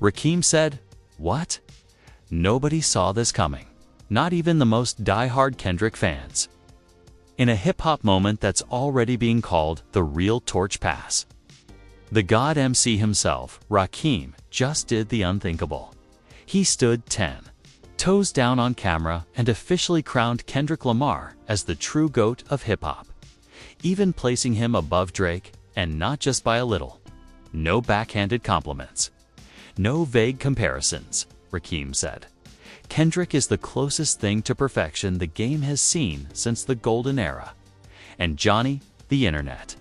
Rakim said, "What? Nobody saw this coming. Not even the most die-hard Kendrick fans." In a hip-hop moment that's already being called the real torch pass. The God MC himself, Rakim, just did the unthinkable. He stood 10 toes down on camera and officially crowned Kendrick Lamar as the true GOAT of hip-hop, even placing him above Drake, and not just by a little. No backhanded compliments. No vague comparisons, Rakim said. Kendrick is the closest thing to perfection the game has seen since the golden era. And Johnny, the internet.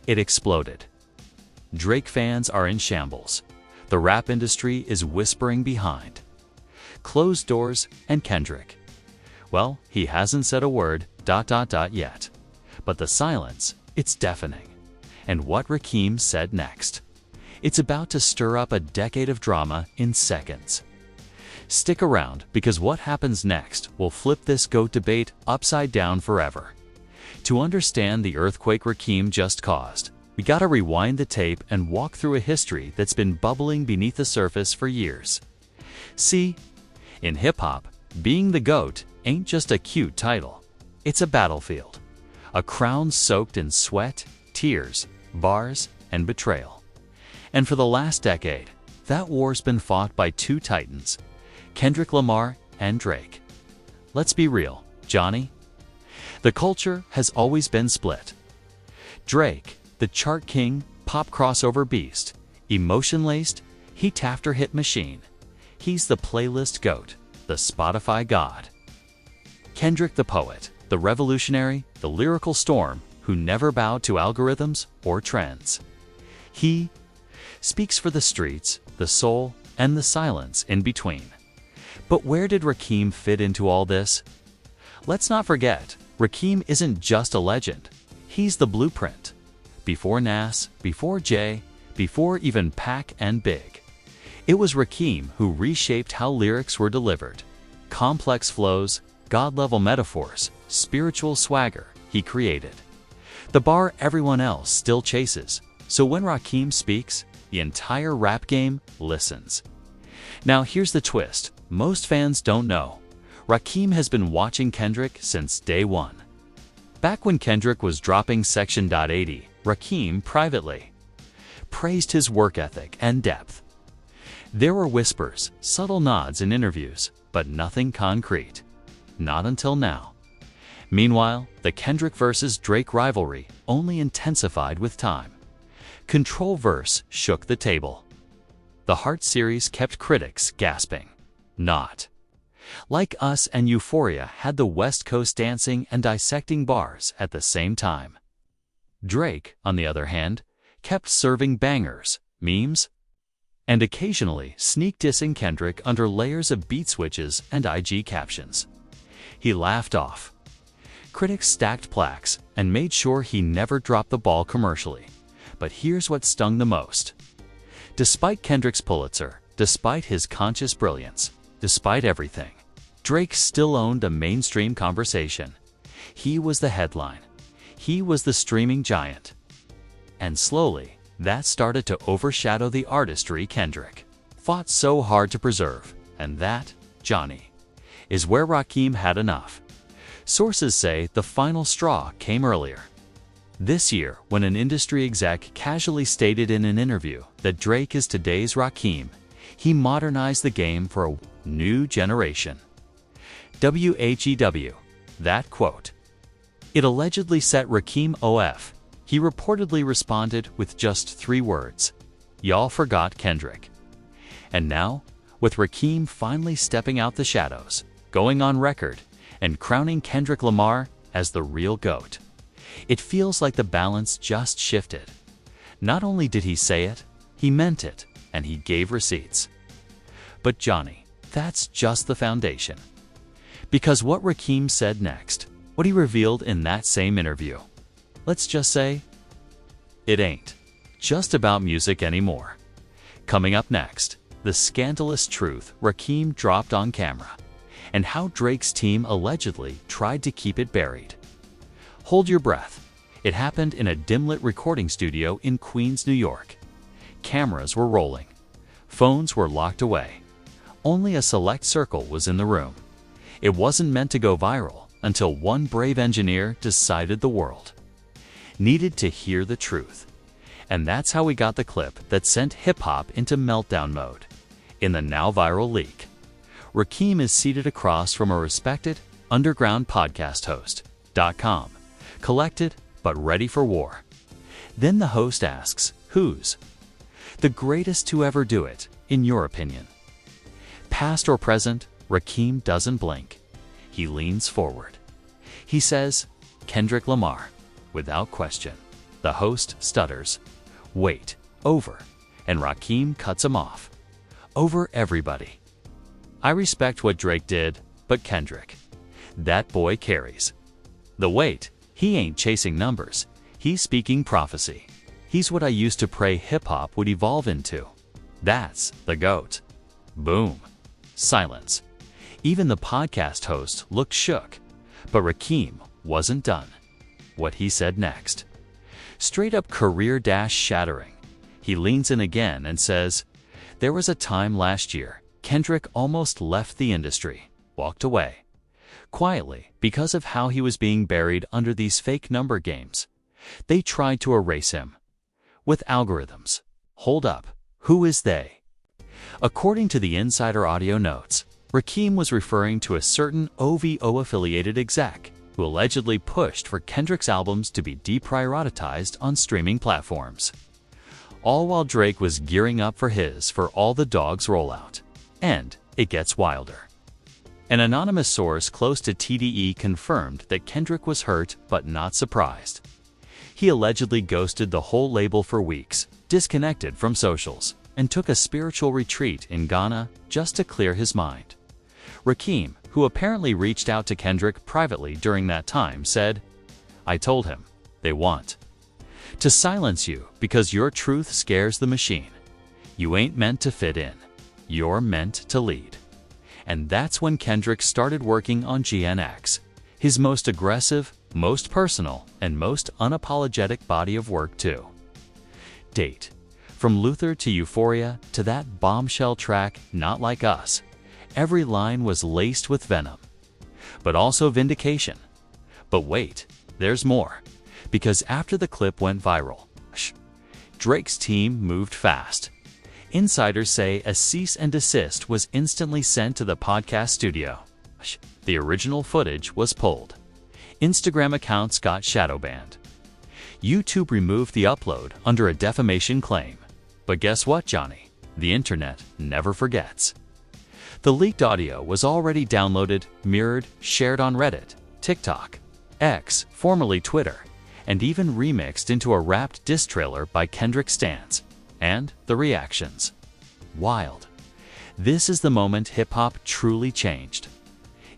It exploded. Drake fans are in shambles. The rap industry is whispering behind closed doors, and Kendrick, well, he hasn't said a word, yet. But the silence, it's deafening. And what Rakim said next, it's about to stir up a decade of drama in seconds. Stick around, because what happens next will flip this GOAT debate upside down forever. To understand the earthquake Rakim just caused, we gotta rewind the tape and walk through a history that's been bubbling beneath the surface for years. See, in hip-hop, being the GOAT ain't just a cute title. It's a battlefield. A crown soaked in sweat, tears, bars, and betrayal. And for the last decade, that war's been fought by two titans, Kendrick Lamar and Drake. Let's be real, Johnny. The culture has always been split. Drake, the chart king, pop crossover beast, emotion-laced, heat-after-hit machine. He's the playlist GOAT, the Spotify god. Kendrick the poet, the revolutionary, the lyrical storm, who never bowed to algorithms or trends. He speaks for the streets, the soul, and the silence in between. But where did Rakim fit into all this? Let's not forget, Rakim isn't just a legend. He's the blueprint. Before Nas, before Jay, before even Pac and Big. It was Rakim who reshaped how lyrics were delivered. Complex flows, God-level metaphors, spiritual swagger he created. The bar everyone else still chases, so when Rakim speaks, the entire rap game listens. Now here's the twist, most fans don't know. Rakim has been watching Kendrick since day one. Back when Kendrick was dropping Section 80, Rakim privately praised his work ethic and depth. There were whispers, subtle nods in interviews, but nothing concrete. Not until now. Meanwhile, the Kendrick versus Drake rivalry only intensified with time. Control Verse shook the table. The Heart series kept critics gasping. Not. Like Us and Euphoria had the West Coast dancing and dissecting bars at the same time. Drake, on the other hand, kept serving bangers, memes, and occasionally sneak dissing Kendrick under layers of beat switches and IG captions. He laughed off. Critics stacked plaques and made sure he never dropped the ball commercially. But here's what stung the most. Despite Kendrick's Pulitzer, despite his conscious brilliance, despite everything, Drake still owned a mainstream conversation. He was the headline. He was the streaming giant. And slowly, that started to overshadow the artistry Kendrick fought so hard to preserve, and that, Johnny, is where Rakim had enough. Sources say the final straw came earlier this year when an industry exec casually stated in an interview that Drake is today's Rakim. He modernized the game for a new generation. WHEW, that quote. It allegedly set Rakim off. He reportedly responded with just 3 words, "Y'all forgot Kendrick." And now, with Rakim finally stepping out the shadows, going on record, and crowning Kendrick Lamar as the real GOAT, it feels like the balance just shifted. Not only did he say it, he meant it, and he gave receipts. But Johnny, that's just the foundation. Because what Rakim said next, what he revealed in that same interview, let's just say, it ain't just about music anymore. Coming up next, the scandalous truth Rakim dropped on camera, and how Drake's team allegedly tried to keep it buried. Hold your breath. It happened in a dim-lit recording studio in Queens, New York. Cameras were rolling. Phones were locked away. Only a select circle was in the room. It wasn't meant to go viral until one brave engineer decided the world needed to hear the truth. And that's how we got the clip that sent hip-hop into meltdown mode. In the now viral leak, Rakim is seated across from a respected underground podcast host, collected but ready for war. Then the host asks, "Who's the greatest to ever do it, in your opinion?" Past or present, Rakim doesn't blink. He leans forward. He says, "Kendrick Lamar," without question. The host stutters. "Wait, over," and Rakim cuts him off. "Over everybody. I respect what Drake did, but Kendrick, that boy carries the weight. He ain't chasing numbers. He's speaking prophecy. He's what I used to pray hip-hop would evolve into. That's the GOAT." Boom. Silence. Even the podcast host looked shook. But Rakim wasn't done. What he said next, straight up career-shattering. He leans in again and says, "There was a time last year Kendrick almost left the industry, walked away, quietly, because of how he was being buried under these fake number games. They tried to erase him with algorithms." Hold up. Who is they? According to the insider audio notes, Rakim was referring to a certain OVO-affiliated exec who allegedly pushed for Kendrick's albums to be deprioritized on streaming platforms, all while Drake was gearing up for his For All the Dogs rollout. And it gets wilder. An anonymous source close to TDE confirmed that Kendrick was hurt but not surprised. He allegedly ghosted the whole label for weeks, disconnected from socials, and took a spiritual retreat in Ghana just to clear his mind. Rakim, who apparently reached out to Kendrick privately during that time, said, "I told him, they want to silence you because your truth scares the machine. You ain't meant to fit in. You're meant to lead." And that's when Kendrick started working on GNX, his most aggressive, most personal, and most unapologetic body of work too. Date. From Luther to Euphoria to that bombshell track, Not Like Us, every line was laced with venom, but also vindication. But wait, there's more. Because after the clip went viral, Drake's team moved fast. Insiders say a cease and desist was instantly sent to the podcast studio. The original footage was pulled. Instagram accounts got shadow banned. YouTube removed the upload under a defamation claim. But guess what, Johnny? The internet never forgets. The leaked audio was already downloaded, mirrored, shared on Reddit, TikTok, X, formerly Twitter, and even remixed into a rapped diss trailer by Kendrick stans. And the reactions. Wild. This is the moment hip-hop truly changed.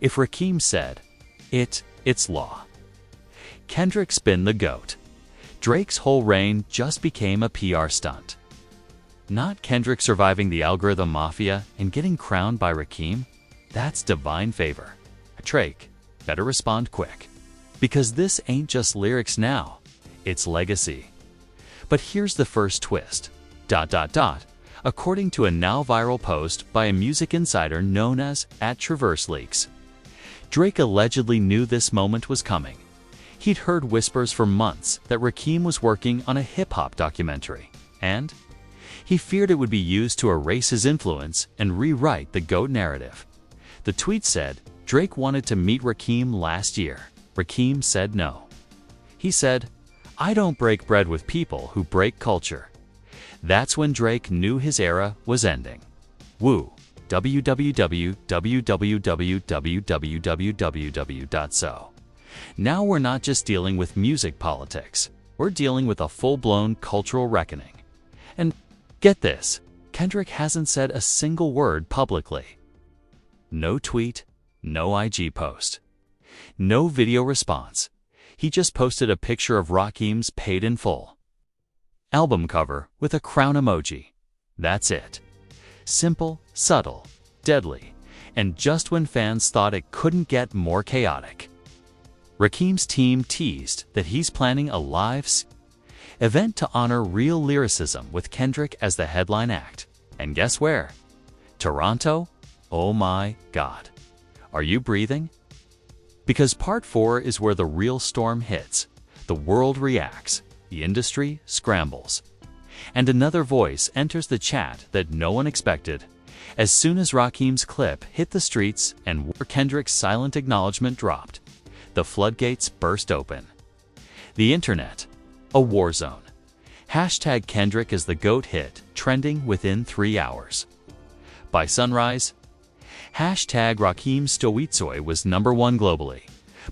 If Rakim said, it's law. Kendrick's been the GOAT. Drake's whole reign just became a PR stunt. Not Kendrick surviving the algorithm mafia and getting crowned by Rakim. That's divine favor. Drake, better respond quick. Because this ain't just lyrics now, it's legacy. But here's the first twist. According to a now viral post by a music insider known as @TraverseLeaks, Drake allegedly knew this moment was coming. He'd heard whispers for months that Rakim was working on a hip-hop documentary, and he feared it would be used to erase his influence and rewrite the GOAT narrative. The tweet said, Drake wanted to meet Rakim last year. Rakim said no. He said, "I don't break bread with people who break culture." That's when Drake knew his era was ending. Woo. www.so. Now we're not just dealing with music politics. We're dealing with a full-blown cultural reckoning. And get this, Kendrick hasn't said a single word publicly. No tweet, no IG post, no video response. He just posted a picture of Rakim's Paid in Full album cover with a crown emoji. That's it. Simple, subtle, deadly, and just when fans thought it couldn't get more chaotic. Rakim's team teased that he's planning a live event to honor real lyricism with Kendrick as the headline act. And guess where? Toronto? Oh my God. Are you breathing? Because part 4 is where the real storm hits. The world reacts. The industry scrambles. And another voice enters the chat that no one expected. As soon as Rakim's clip hit the streets and Kendrick's silent acknowledgement dropped, the floodgates burst open. The internet, a war zone. Hashtag Kendrick is the GOAT hit, trending within 3 hours. By sunrise, hashtag Rakim Stoitsoy was #1 globally.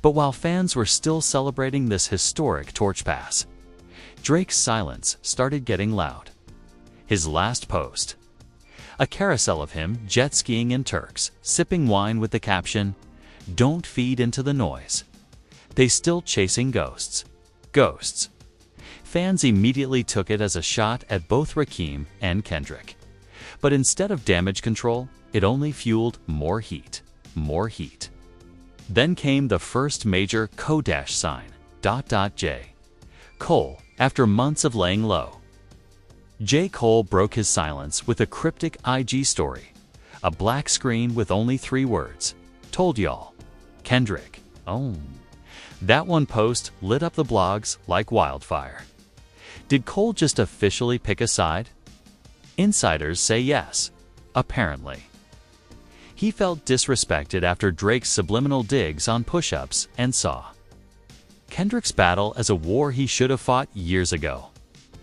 But while fans were still celebrating this historic torch pass, Drake's silence started getting loud. His last post, a carousel of him jet skiing in Turks, sipping wine with the caption, "Don't feed into the noise. They still chasing ghosts." Ghosts. Fans immediately took it as a shot at both Rakim and Kendrick. But instead of damage control, it only fueled more heat. More heat. Then came the first major Kodash sign, J. Cole, after months of laying low. J. Cole broke his silence with a cryptic IG story, a black screen with only 3 words, "Told y'all." Kendrick. Oh. That one post lit up the blogs like wildfire. Did Cole just officially pick a side? Insiders say yes, apparently. He felt disrespected after Drake's subliminal digs on push-ups and saw Kendrick's battle as a war he should have fought years ago.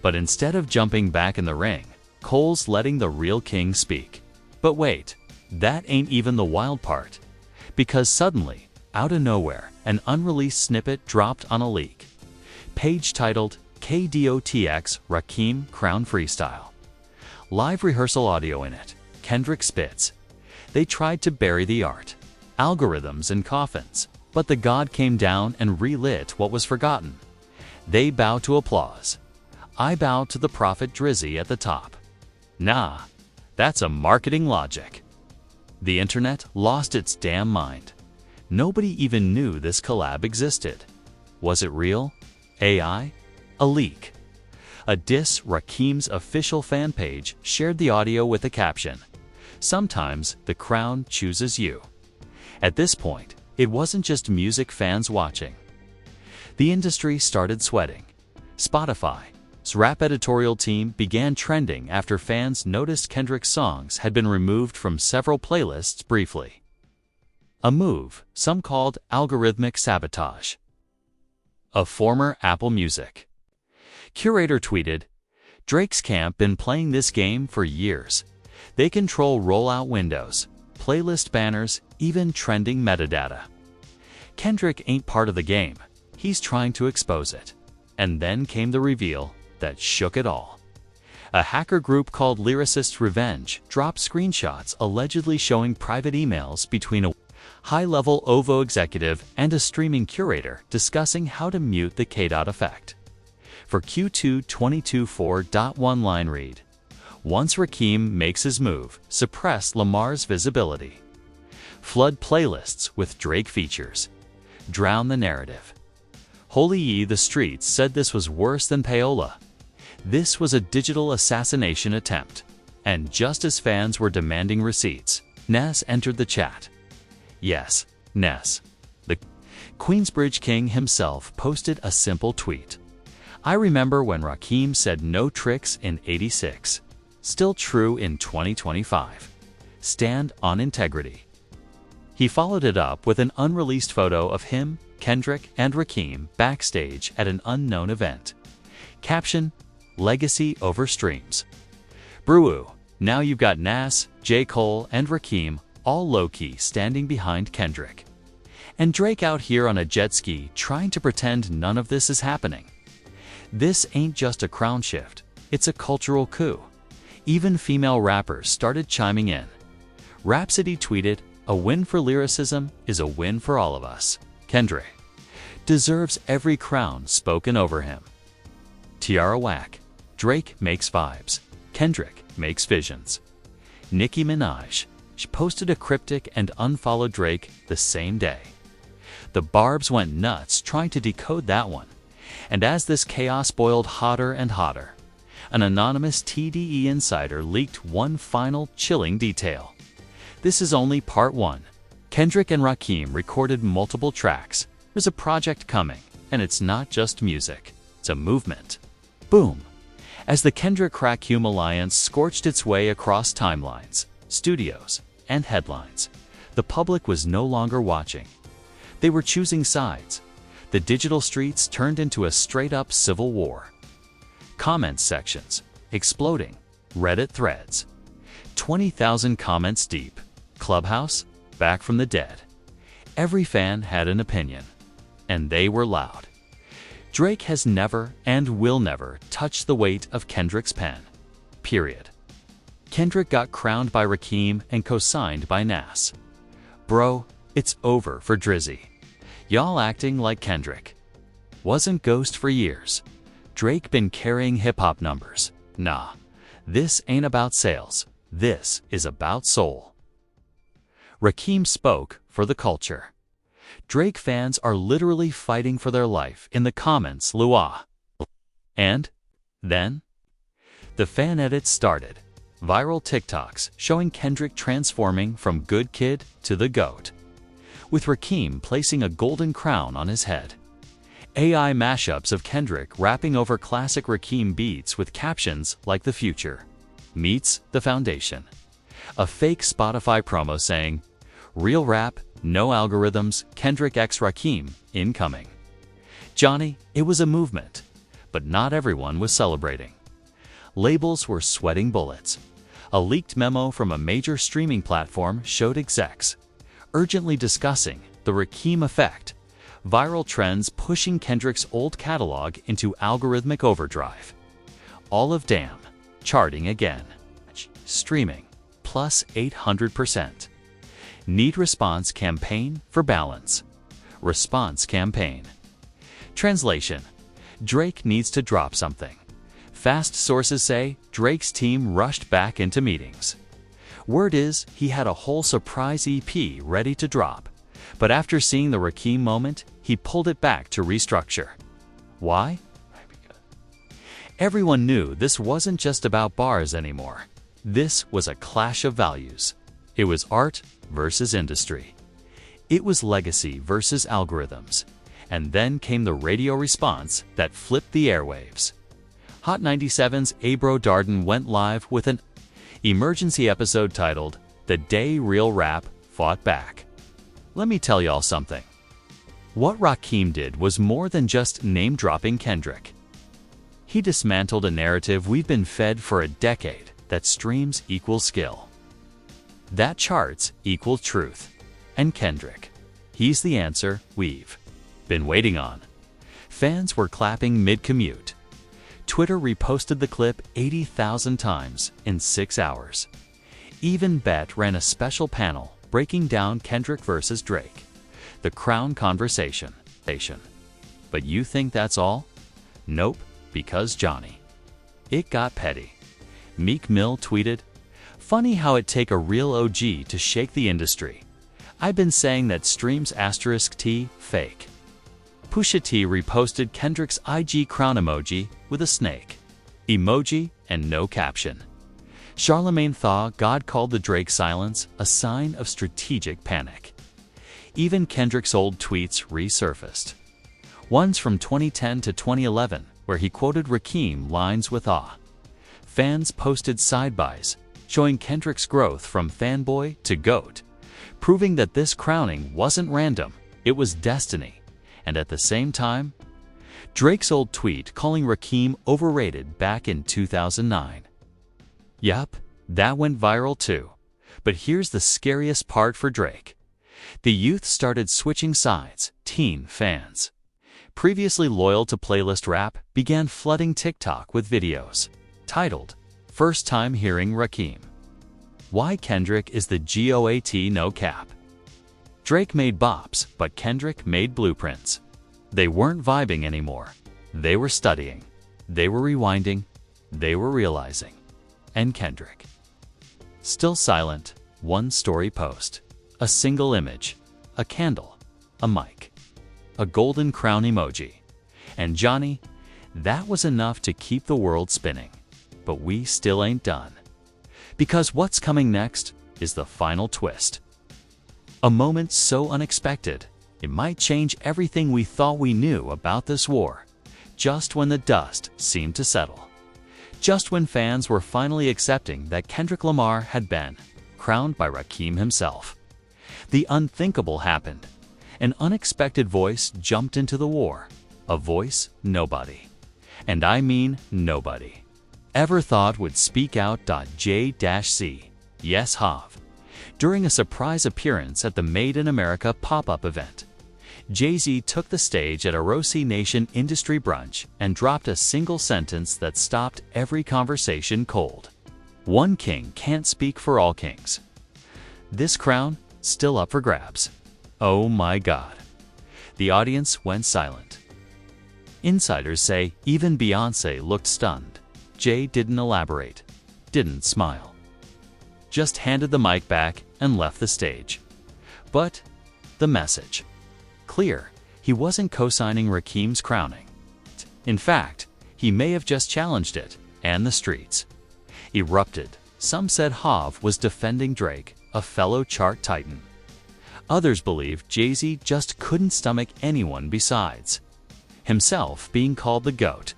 But instead of jumping back in the ring, Cole's letting the real king speak. But wait, that ain't even the wild part. Because suddenly, out of nowhere, an unreleased snippet dropped on a leak. Page titled KDOTX Rakim Crown Freestyle. Live rehearsal audio in it. Kendrick spits. They tried to bury the art, algorithms and coffins, but the god came down and relit what was forgotten. They bow to applause. I bow to the prophet Drizzy at the top. Nah, that's a marketing logic. The internet lost its damn mind. Nobody even knew this collab existed. Was it real? AI? A leak? A diss. Rakim's official fan page shared the audio with a caption, "Sometimes the crown chooses you." At this point, it wasn't just music fans watching. The industry started sweating. Spotify's rap editorial team began trending after fans noticed Kendrick's songs had been removed from several playlists briefly. A move some called algorithmic sabotage. A former Apple Music curator tweeted, "Drake's camp been playing this game for years. They control rollout windows, playlist banners, even trending metadata. Kendrick ain't part of the game. He's trying to expose it." And then came the reveal that shook it all. A hacker group called Lyricist Revenge dropped screenshots allegedly showing private emails between a high-level OVO executive and a streaming curator discussing how to mute the K-dot effect. For Q2 2024.1 line read, "Once Rakim makes his move, suppress Lamar's visibility. Flood playlists with Drake features. Drown the narrative." Holy Ye the Streets said this was worse than payola. This was a digital assassination attempt. And just as fans were demanding receipts, Ness entered the chat. Yes, Ness. The Queensbridge King himself posted a simple tweet. "I remember when Rakim said no tricks in '86. Still true in 2025. Stand on integrity." He followed it up with an unreleased photo of him, Kendrick, and Rakim backstage at an unknown event. Caption, "Legacy over streams." Brew, now you've got Nas, J. Cole, and Rakim all low-key standing behind Kendrick. And Drake out here on a jet ski trying to pretend none of this is happening. This ain't just a crown shift, it's a cultural coup. Even female rappers started chiming in. Rhapsody tweeted, "A win for lyricism is a win for all of us. Kendrick deserves every crown spoken over him." Tiara Whack, "Drake makes vibes. Kendrick makes visions." Nicki Minaj, she posted a cryptic and unfollowed Drake the same day. The Barbs went nuts trying to decode that one. And as this chaos boiled hotter and hotter, An anonymous TDE insider leaked one final chilling detail. This is only part one. Kendrick and Rakim recorded multiple tracks. There's a project coming, and it's not just music, it's a movement. Boom! As the Kendrick-Rakim alliance scorched its way across timelines, studios, and headlines, the public was no longer watching. They were choosing sides. The digital streets turned into a straight-up civil war. Comments sections exploding. Reddit threads 20,000 comments deep. Clubhouse back from the dead. Every fan had an opinion, and they were loud. Drake has never and will never touch the weight of Kendrick's pen. Period. Kendrick got crowned by Rakim and co-signed by Nas. Bro, it's over for Drizzy. Y'all acting like Kendrick. Wasn't Ghost for years. Drake been carrying hip-hop numbers. Nah, this ain't about sales. This is about soul. Rakim spoke for the culture. Drake fans are literally fighting for their life in the comments. Lua. And then the fan edits started. Viral TikToks showing Kendrick transforming from good kid to the GOAT, with Rakim placing a golden crown on his head. AI mashups of Kendrick rapping over classic Rakim beats with captions like "The future meets the foundation." A fake Spotify promo saying, "Real rap, no algorithms, Kendrick x Rakim, incoming." Johnny, it was a movement, but not everyone was celebrating. Labels were sweating bullets. A leaked memo from a major streaming platform showed execs urgently discussing the Rakim effect, viral trends pushing Kendrick's old catalog into algorithmic overdrive. All of Damn charting again. Streaming plus 800%. Need response campaign for balance. Response campaign. Translation: Drake needs to drop something. Fast sources say Drake's team rushed back into meetings. Word is he had a whole surprise EP ready to drop, but after seeing the Rakim moment, he pulled it back to restructure. Why? Everyone knew this wasn't just about bars anymore. This was a clash of values. It was art versus industry. It was legacy versus algorithms. And then came the radio response that flipped the airwaves. Hot 97's Abro Darden went live with an emergency episode titled "The Day Real Rap Fought Back." Let me tell y'all something. What Rakim did was more than just name-dropping Kendrick. He dismantled a narrative we've been fed for a decade that streams equal skill, that charts equal truth. And Kendrick, he's the answer we've been waiting on. Fans were clapping mid-commute. Twitter reposted the clip 80,000 times in 6 hours. Even Bet ran a special panel breaking down Kendrick versus Drake, the crown conversation. But you think that's all? Nope, because Johnny. It got petty. Meek Mill tweeted, "Funny how it take a real OG to shake the industry. I've been saying that streams *T fake." Pusha T reposted Kendrick's IG crown emoji with a snake emoji and no caption. Charlemagne Thaw God called the Drake silence a sign of strategic panic. Even Kendrick's old tweets resurfaced. One's from 2010 to 2011, where he quoted Rakim lines with awe. Fans posted sidebys, showing Kendrick's growth from fanboy to GOAT, proving that this crowning wasn't random, it was destiny. And at the same time, Drake's old tweet calling Rakim overrated back in 2009. Yup, that went viral too. But here's the scariest part for Drake. The youth started switching sides. Teen fans, previously loyal to playlist rap, began flooding TikTok with videos titled "First Time Hearing Rakim. Why Kendrick is the GOAT No Cap." Drake made bops, but Kendrick made blueprints. They weren't vibing anymore. They were studying. They were rewinding. They were realizing. And Kendrick, still silent, one story post, a single image, a candle, a mic, a golden crown emoji. And Johnny, that was enough to keep the world spinning. but we still ain't done. Because what's coming next is the final twist. A moment so unexpected, it might change everything we thought we knew about this war, just when the dust seemed to settle. Just when fans were finally accepting that Kendrick Lamar had been crowned by Rakim himself. The unthinkable happened. An unexpected voice jumped into the war. A voice nobody, and I mean nobody, ever thought would speak out. J-C, yes Hav. During a surprise appearance at the Made in America pop-up event, Jay-Z took the stage at a Rossi Nation industry brunch and dropped a single sentence that stopped every conversation cold. One king can't speak for all kings. This crown still up for grabs. Oh my God. The audience went silent. Insiders say even Beyoncé looked stunned. Jay didn't elaborate, didn't smile. Just handed the mic back and left the stage. But the message. Clear, he wasn't co-signing Rakim's crowning. In fact, he may have just challenged it, and the streets erupted. Some said Hav was defending Drake, a fellow chart titan. Others believed Jay-Z just couldn't stomach anyone besides himself being called the GOAT.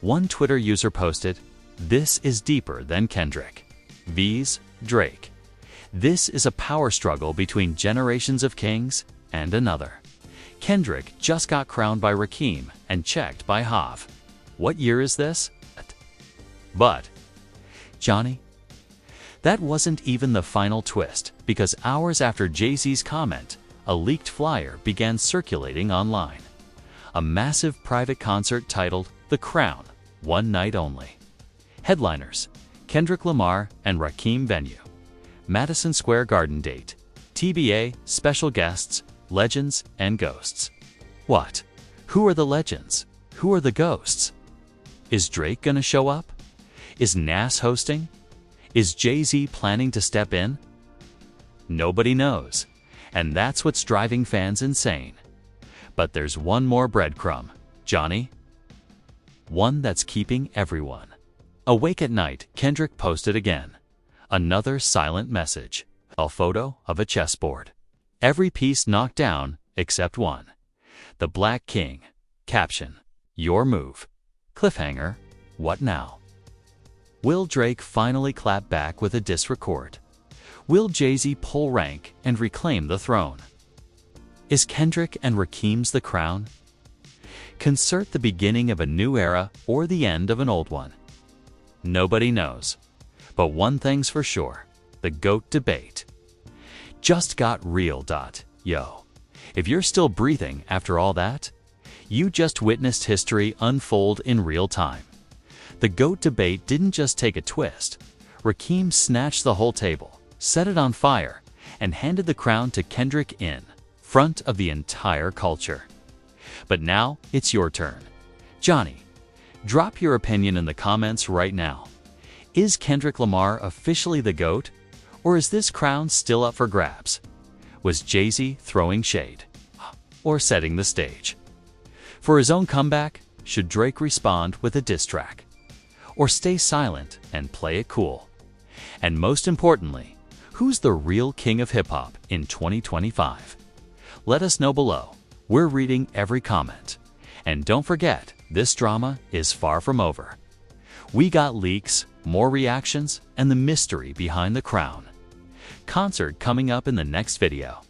One Twitter user posted, "This is deeper than Kendrick vs. Drake. This is a power struggle between generations of kings and another. Kendrick just got crowned by Rakim and checked by Hav. What year is this?" But, Johnny, that wasn't even the final twist, because hours after Jay-Z's comment, a leaked flyer began circulating online. A massive private concert titled The Crown, One Night Only. Headliners, Kendrick Lamar and Rakim. Venue, Madison Square Garden. Date, TBA. Special guests, legends and ghosts. What? Who are the legends? Who are the ghosts? Is Drake gonna show up? Is Nas hosting? Is Jay-Z planning to step in? Nobody knows, and that's what's driving fans insane. But there's one more breadcrumb, Johnny. One that's keeping everyone awake at night. Kendrick posted again. Another silent message. A photo of a chessboard. Every piece knocked down except one. The Black King. Caption. Your move. Cliffhanger. What now? Will Drake finally clap back with a diss record? Will Jay-Z pull rank and reclaim the throne? Is Kendrick and Rakim's the crown? Concert the beginning of a new era or the end of an old one? Nobody knows. But one thing's for sure, the GOAT debate just got real. Yo, if you're still breathing after all that, you just witnessed history unfold in real time. The GOAT debate didn't just take a twist. Rakim snatched the whole table, set it on fire, and handed the crown to Kendrick in front of the entire culture. But now it's your turn. Johnny, drop your opinion in the comments right now. Is Kendrick Lamar officially the GOAT, or is this crown still up for grabs? Was Jay-Z throwing shade, or setting the stage? For his own comeback, should Drake respond with a diss track, or stay silent and play it cool? And most importantly, who's the real king of hip-hop in 2025? Let us know below. We're reading every comment. And don't forget, this drama is far from over. We got leaks, more reactions, and the mystery behind the crown. Concert coming up in the next video.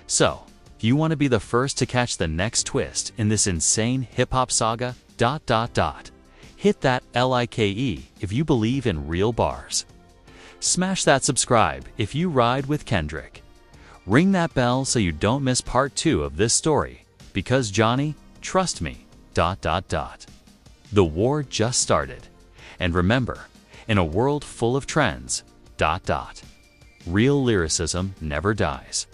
So, if you want to be the first to catch the next twist in this insane hip-hop saga, hit that like if you believe in real bars. Smash that subscribe if you ride with Kendrick. Ring that bell so you don't miss part 2 of this story, because Johnny, trust me, the war just started. And remember, in a world full of trends, real lyricism never dies.